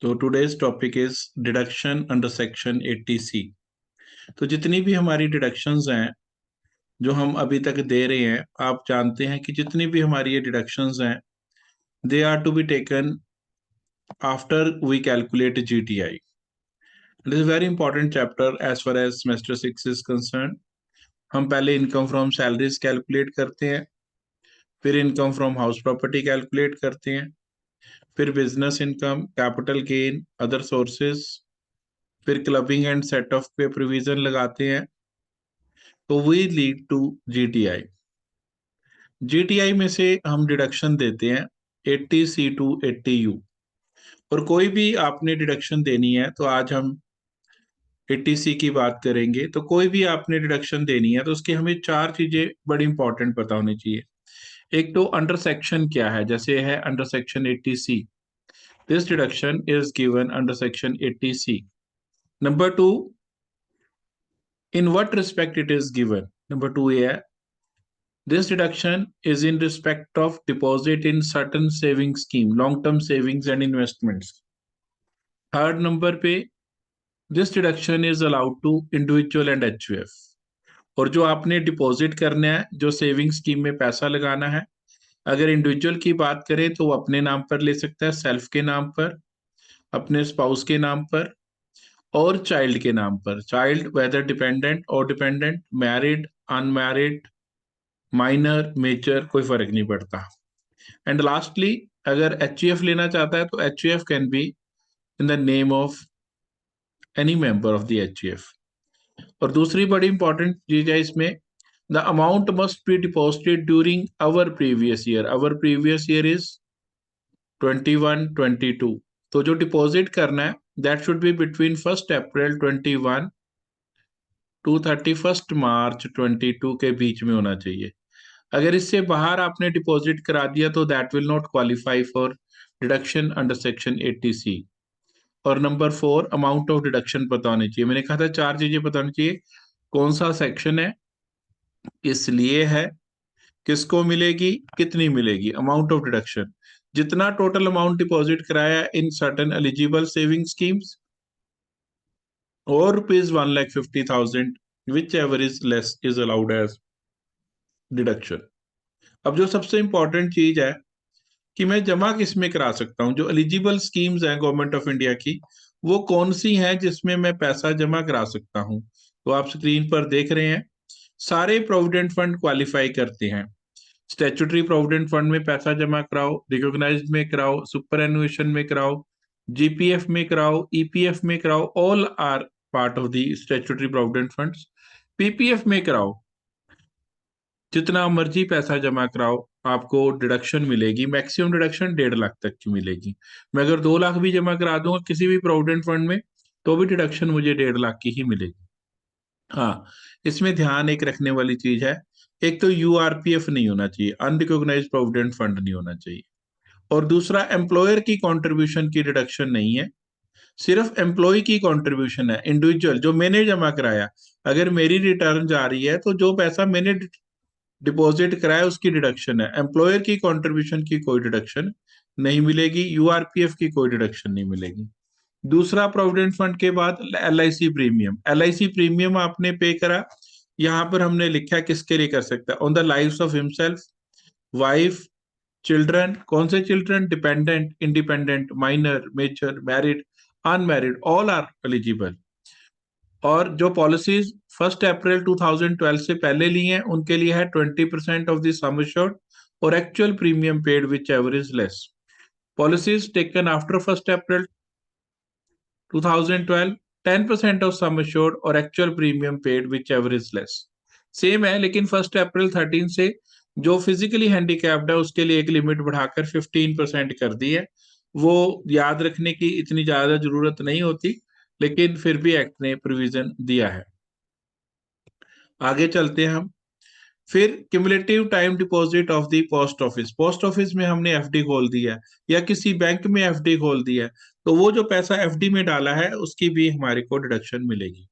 तो today's topic is deduction under section 80C। तो जितनी भी हमारी डिडक्शंस हैं जो हम अभी तक दे रहे हैं, आप जानते हैं कि जितनी भी हमारी ये डिडक्शंस हैं, they are to be taken after we calculate GTI। It is very important chapter as far as semester 6 is concern. हम पहले इनकम फ्रॉम सैलरीज कैलकुलेट करते हैं, फिर income from house property calculate करते हैं, फिर business income, capital gain, other sources, फिर clubbing and set off पे प्रोविजन लगाते हैं। तो we lead to GTI। GTI में से हम डिडक्शन देते हैं 80C टू 80U। और कोई भी आपने डिडक्शन देनी है तो आज हम 80C की बात करेंगे। तो कोई भी आपने डिडक्शन देनी है तो उसकी हमें चार चीजें बड़ी इंपॉर्टेंट पता होनी चाहिए। एक तो अंडर सेक्शन क्या है, जैसे है under section 80C, this deduction is given under section 80C। Number two, in what respect it is given. Number two ये है, this deduction is in respect of deposit in certain saving scheme, long term savings and investments. Third number पे, this deduction is allowed to individual and HUF। और जो आपने deposit करना है, जो saving scheme में पैसा लगाना है, अगर इंडिविजुअल की बात करें तो वो अपने नाम पर ले सकता है, सेल्फ के नाम पर, अपने स्पाउस के नाम पर, और चाइल्ड के नाम पर। चाइल्ड वेदर डिपेंडेंट और dependent, married, unmarried, minor, major, कोई फर्क नहीं पड़ता। एंड लास्टली, अगर HUF लेना चाहता है तो HUF can be in the name of any member of the HUF। और दूसरी बड़ी इंपॉर्टेंट चीज है इसमें, the amount must be deposited during our previous year. Our previous year is 21-22। तो जो डिपॉजिट करना है that should be between 1 April 21 to 31 March 22 के बीच में होना चाहिए। अगर इससे बाहर आपने डिपॉजिट करा दिया तो that will not qualify for deduction under section 80C। और नंबर 4, अमाउंट ऑफ डिडक्शन पता होनी चाहिए। मैंने कहा था चार चीजें पता होनी चाहिए, कौन सा सेक्शन है, किस लिए है, किसको मिलेगी, कितनी मिलेगी। अमाउंट ऑफ डिडक्शन, जितना टोटल अमाउंट डिपॉजिट कराया in certain eligible saving schemes, और ₹1,50,000 whichever is less is allowed as deduction. अब जो सबसे इंपॉर्टेंट चीज है कि मैं जमा किस में करा सकता हूँ, जो एलिजिबल स्कीम्स हैं गवर्नमेंट ऑफ इंडिया की, वो कौन सी हैं जिसमें मैं पैसा जमा करा सकता हूँ। तो आप स्क्रीन पर देख रहे हैं, सारे प्रोविडेंट फंड क्वालिफाई करते हैं। स्टैट्यूटरी प्रोविडेंट फंड में पैसा जमा कराओ, रिकॉग्नाइज्ड में कराओ, सुपर एनुएशन में कराओ, GPF में कराओ, EPF में कराओ, all are part of the statutory provident funds. PPF में कराओ, जितना मर्जी पैसा जमा कराओ, आपको डिडक्शन मिलेगी। मैक्सिमम डिडक्शन 1.5 लाख तक की मिलेगी। मैं अगर 2 लाख भी जमा करा दूंगा किसी भी प्रोविडेंट फंड में तो भी डिडक्शन मुझे 1.5 लाख की ही मिलेगी। हाँ, इसमें ध्यान एक रखने वाली चीज है, एक तो URPF नहीं होना चाहिए, अनरिकॉग्नाइज्ड प्रोविडेंट फंड नहीं होना चाहिए। और दूसरा, एम्प्लॉयर की कंट्रीब्यूशन की डिडक्शन नहीं है, सिर्फ एम्प्लॉय की कंट्रीब्यूशन है, इंडिविजुअल जो मैंने जमा कराया। अगर मेरी रिटर्न जा रही है तो जो पैसा मैंने डिपॉजिट कराया उसकी डिडक्शन है, एम्प्लॉयर की कंट्रीब्यूशन की कोई डिडक्शन नहीं मिलेगी, URPF की कोई डिडक्शन नहीं मिलेगी। दूसरा, प्रोविडेंट फंड के बाद LIC प्रीमियम। LIC प्रीमियम आपने पे करा, यहाँ पर हमने लिखा किसके लिए कर सकता है, on the lives of himself, wife, children. कौन से children, dependent, independent, minor, major, married, unmarried, all are eligible. और जो पॉलिसीज 1 अप्रैल 2012 से पहले ली हैं उनके लिए है 20% ऑफ द सम एश्योर्ड और actual premium paid whichever is less. Policies taken after 1 April 2012, 10% of sum assured और actual premium paid whichever is less. Same है, लेकिन 1 अप्रैल 13 से जो फिजिकली हैंडीकैप्ड है उसके लिए एक लिमिट बढ़ाकर 15% कर दी है। वो याद रखने की इतनी ज्यादा जरूरत नहीं होती, लेकिन फिर भी एक्ट ने प्रोविजन दिया है। आगे चलते हैं हम। फिर cumulative time deposit of the post office. Post office में हमने FD खोल दिया है या किसी बैंक में FD खोल दिया है, तो वो जो पैसा FD में डाला है उसकी भी हमारे को डिडक्शन मिलेगी।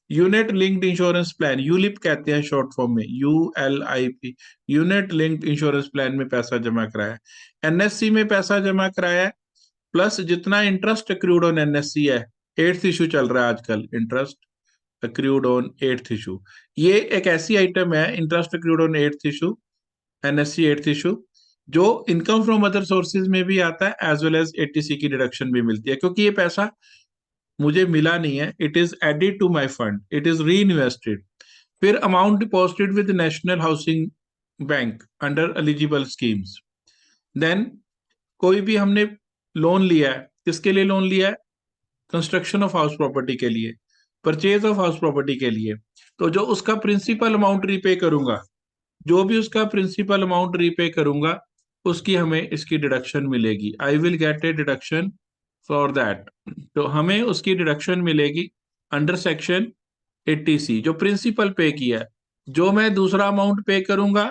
Unit linked insurance plan, ULIP कहते हैं शॉर्ट फॉर्म में, ULIP, unit linked insurance plan में पैसा जमा कराया, NSC में पैसा जमा कराया, प्लस जितना इंटरेस्ट अक्रूड ऑन एनएससी है, एट्थ इशू चल रहा है आजकल, interest accrued on eighth issue, ये एक ऐसी आइटम है, interest accrued on eighth issue, NSC eighth issue, जो इनकम फ्रॉम अदर सोर्सेज में भी आता है एज वेल एज एटीसी की डिडक्शन भी मिलती है, क्योंकि ये पैसा मुझे मिला नहीं है, it is added to my fund, it is reinvested. फिर amount deposited with National Housing Bank under eligible schemes. Then कोई भी हमने लोन लिया है, किसके लिए लोन लिया है? कंस्ट्रक्शन ऑफ हाउस प्रॉपर्टी के लिए, परचेज ऑफ हाउस प्रॉपर्टी के लिए। तो जो उसका प्रिंसिपल अमाउंट रीपे करूंगा, जो भी उसका प्रिंसिपल अमाउंट रीपे करूंगा, उसकी हमें इसकी डिडक्शन मिलेगी। I will get A deduction for that. तो हमें उसकी डिडक्शन मिलेगी अंडर सेक्शन 80C, जो प्रिंसिपल पे किया है। जो मैं दूसरा अमाउंट पे करूंगा,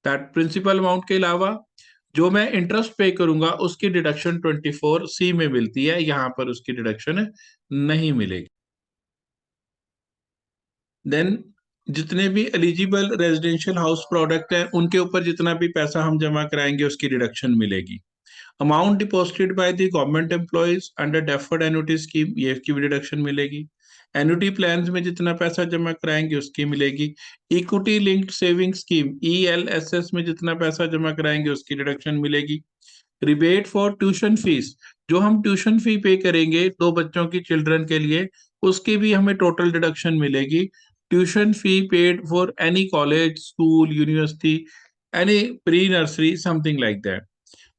दैट प्रिंसिपल अमाउंट के अलावा जो मैं इंटरेस्ट पे करूंगा, उसकी डिडक्शन 24C में मिलती है, यहां पर उसकी डिडक्शन नहीं मिलेगी। देन जितने भी एलिजिबल रेजिडेंशियल हाउस प्रोडक्ट है, उनके ऊपर जितना भी पैसा हम जमा कराएंगे, उसकी डिडक्शन मिलेगी। Amount deposited by the government employees under deferred annuity scheme, ये इसकी भी डिडक्शन मिलेगी। एन्युटी प्लान्स में जितना पैसा जमा कराएंगे, उसकी मिलेगी। Equity linked saving scheme ELSS में जितना पैसा जमा कराएंगे, उसकी डिडक्शन मिलेगी। रिबेट फॉर ट्यूशन फीस, जो हम ट्यूशन फी पे करेंगे 2 बच्चों की, चिल्ड्रन के लिए, उसकी भी हमें टोटल डिडक्शन मिलेगी। Tuition fee paid for any college, school, university, any pre nursery, something like that.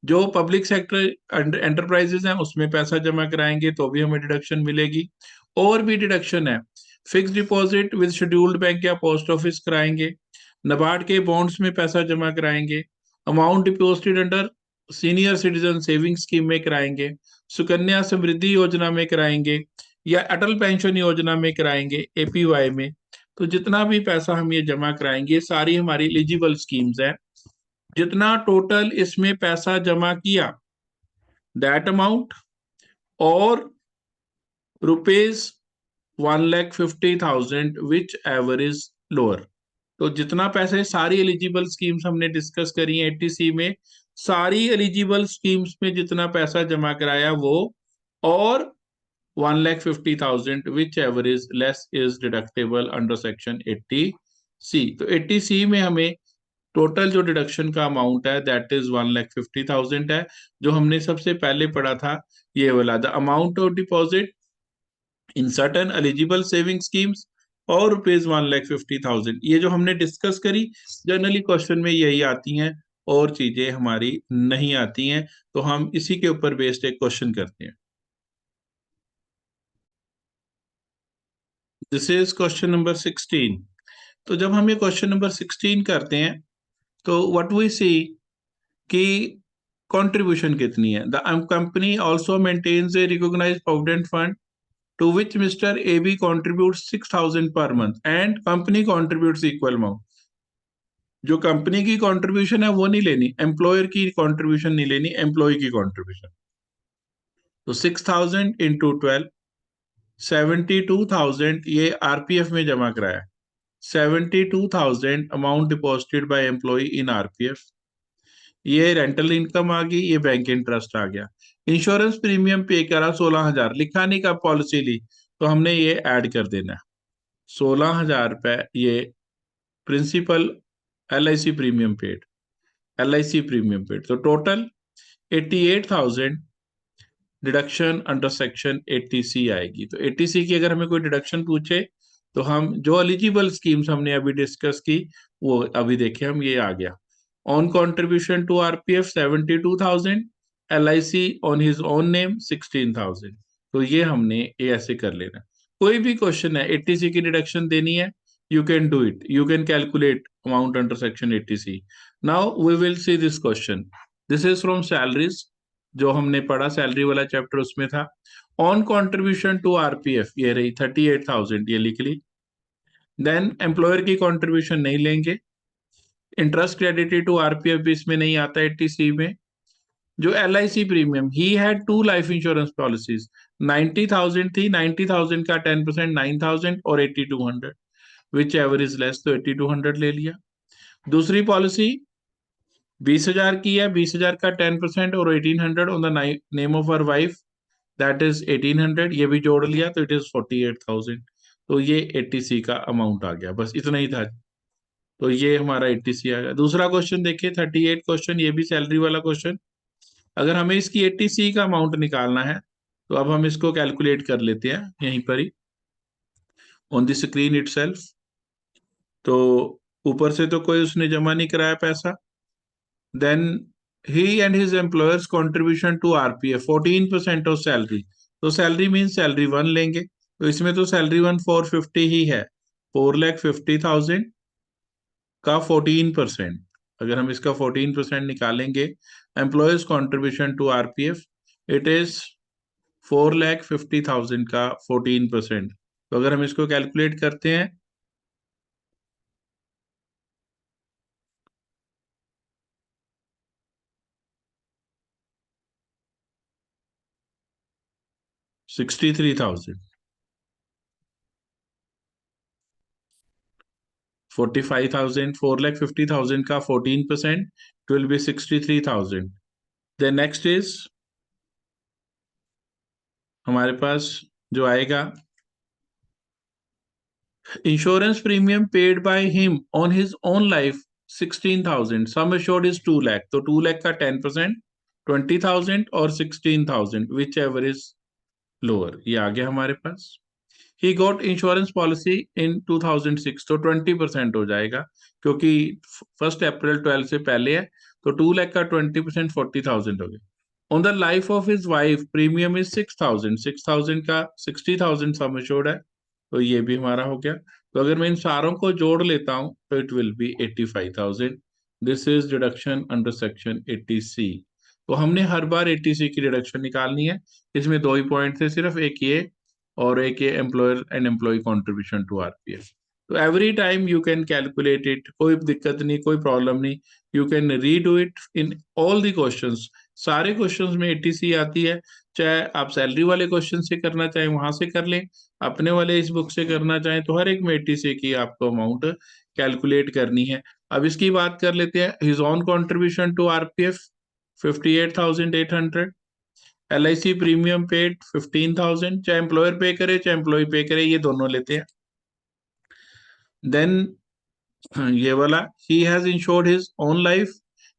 जो पब्लिक सेक्टर एंटरप्राइजेस हैं, उसमें पैसा जमा कराएंगे तो भी हमें डिडक्शन मिलेगी। और भी डिडक्शन है, fix deposit with scheduled bank या पोस्ट ऑफिस कराएंगे, नाबार्ड के बॉन्ड्स में पैसा जमा कराएंगे, amount deposited under senior citizen saving scheme में कराएंगे, सुकन्या समृद्धि योजना में कराएंगे, या अटल पेंशन योजना में कराएंगे, APY में। तो जितना भी पैसा हम ये जमा कराएंगे, सारी हमारी एलिजिबल स्कीम्स है। जितना टोटल इसमें पैसा जमा किया, दैट अमाउंट, और rupees 1,50,000 whichever is lower. तो जितना पैसे, सारी एलिजिबल स्कीम्स हमने डिस्कस करी है 80C में, सारी एलिजिबल स्कीम्स में जितना पैसा जमा कराया वो, और 1,50,000 whichever is less is deductible under section 80C। तो 80C में हमें टोटल जो डिडक्शन का अमाउंट है, दैट इज 1,50,000 है, जो हमने सबसे पहले पढ़ा था, ये वाला, the amount of deposit in certain eligible saving schemes, और रुपीज 1,50,000। ये जो हमने डिस्कस करी, जनरली क्वेश्चन में यही आती हैं, और चीजें हमारी नहीं आती हैं, तो हम इसी के ऊपर बेस्ड एक क्वेश्चन करते हैं। This is question number 16। तो जब हम ये क्वेश्चन नंबर 16 करते हैं, तो व्हाट वी सी कि कंट्रीब्यूशन कितनी है। The company also maintains a recognised provident fund to which Mr. AB contributes 6,000 per month and company contributes equal amount। जो कंपनी की कंट्रीब्यूशन है वो नहीं लेनी, एम्प्लॉयर की कंट्रीब्यूशन नहीं लेनी, एम्प्लॉय की कंट्रीब्यूशन। तो 6,000 इंटू 12, 72,000 ये RPF में जमा कराया, 72,000 amount deposited by employ in RPF। ये रेंटल इनकम आ गई, ये बैंक इंटरेस्ट आ गया। इंश्योरेंस प्रीमियम पे करा 16,000, लिखा नहीं कब पॉलिसी ली, तो हमने ये ऐड कर देना है। 16,000 रुपए ये principal LIC premium paid, LIC premium paid, तो total 88,000 deduction under section 80C आएगी। तो 80C की अगर हमें कोई डिडक्शन पूछे, तो हम जो एलिजिबल स्कीम्स हमने अभी डिस्कस की, वो अभी देखें हम, ये आ गया। On contribution to RPF 72,000, LIC on his own name 16,000। तो ये हमने ये ऐसे कर लेना। कोई भी क्वेश्चन है 80C की डिडक्शन देनी है, you can do it, you can calculate amount under section 80C। now we will see this question, this is from salaries, जो हमने पढ़ा सैलरी वाला चैप्टर, उसमें था। ऑन कंट्रीब्यूशन टू RPF ये रही 38,000, ये लिख ली। देन एम्प्लॉयर की कंट्रीब्यूशन नहीं लेंगे, इंटरेस्ट क्रेडिटेड टू RPF भी इसमें नहीं आता 80C में। जो LIC premium, he had 2 life insurance policies, 90,000 थी, 90,000 का 10% 9,000 और 8,200, विच एवर इज लेस, तो 8,200 ले लिया। दूसरी पॉलिसी 20,000 की है, 20,000 का 10% और 1800 on the name of our wife, that is 1800, ये भी जोड़ लिया तो इट इज 48,000। तो ये 80C का अमाउंट आ गया, बस इतना ही था। तो ये हमारा 80C आ गया। दूसरा क्वेश्चन देखिए, 38 क्वेश्चन, ये भी सैलरी वाला क्वेश्चन। अगर हमें इसकी 80C का अमाउंट निकालना है तो अब हम इसको कैलकुलेट कर लेते हैं यहीं पर ही ऑन द स्क्रीन इटसेल्फ। तो ऊपर से तो कोई उसने जमा नहीं कराया पैसा। Then he and his employer's contribution to RPF 14% of salary. तो सैलरी मीन सैलरी वन लेंगे, तो इसमें तो सैलरी वन 450 ही है। 4,50,000 का 14%, अगर हम इसका 14% निकालेंगे, employee's contribution to RPF, it is 4,50,000 का 14%। तो अगर हम इसको कैलकुलेट करते हैं, 63,000, 45,000, 4,50,000 का 14%, it will be 63,000। Then next is हमारे पास जो आएगा, insurance premium paid by him on his own life 16,000, sum assured is 2 lakh, तो 2 लाख का 10%, 20,000 और 16,000, विच एवर इज लोअर, ये आ गया हमारे पास। He got insurance policy in 2006, तो 20% हो जाएगा, क्योंकि 1 अप्रैल 12 से पहले है। तो 2 लाख का 20% 40,000 हो गया। On the life of his wife premium is 6,000, 6,000 का 60,000 सम एश्योर्ड है, तो ये भी हमारा हो गया। तो अगर मैं इन सारों को जोड़ लेता हूं तो it will B 85,000। This is deduction under section 80C। तो हमने हर बार 80C की डिडक्शन निकालनी है। इसमें दो ही पॉइंट थे, सिर्फ एक ये और एक ये employer and employ contribution to RPF. तो every time you can calculate it, कोई दिक्कत नहीं, कोई प्रॉब्लम नहीं। You can redo it in all the questions. सारे क्वेश्चंस में 80C आती है, चाहे आप सैलरी वाले क्वेश्चन से करना चाहें वहां से कर लें, अपने वाले इस बुक से करना चाहें, तो हर एक में 80C की आपको अमाउंट कैलकुलेट करनी है। अब इसकी बात कर लेते हैं। His own contribution to RPF 58,800, LIC premium paid 15,000, चाहे एम्प्लॉयर पे करे चाहे एम्प्लॉय पे करे, ये दोनों लेते हैं। देन ये वाला, he has insured his own life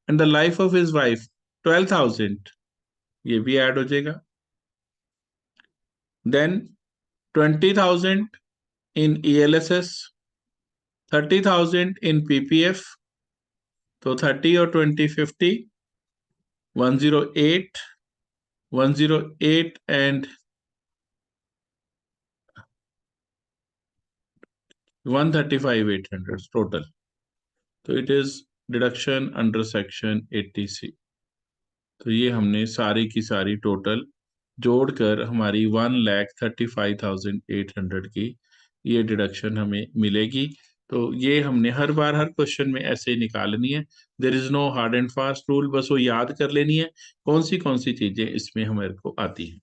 and the life of his wife 12,000, ये भी ऐड हो जाएगा। Then 20,000 in ELSS, 30,000 in PPF, तो 30 और 20 50, 108, 108 and 135,800 total. तो it is deduction under section 80C। तो ये हमने सारी की सारी टोटल जोड़कर हमारी 1,35,800 की ये डिडक्शन हमें मिलेगी। तो ये हमने हर बार हर क्वेश्चन में ऐसे ही निकालनी है। There is no hard and fast rule, बस वो याद कर लेनी है कौन सी चीजें इसमें हमारे को आती हैं।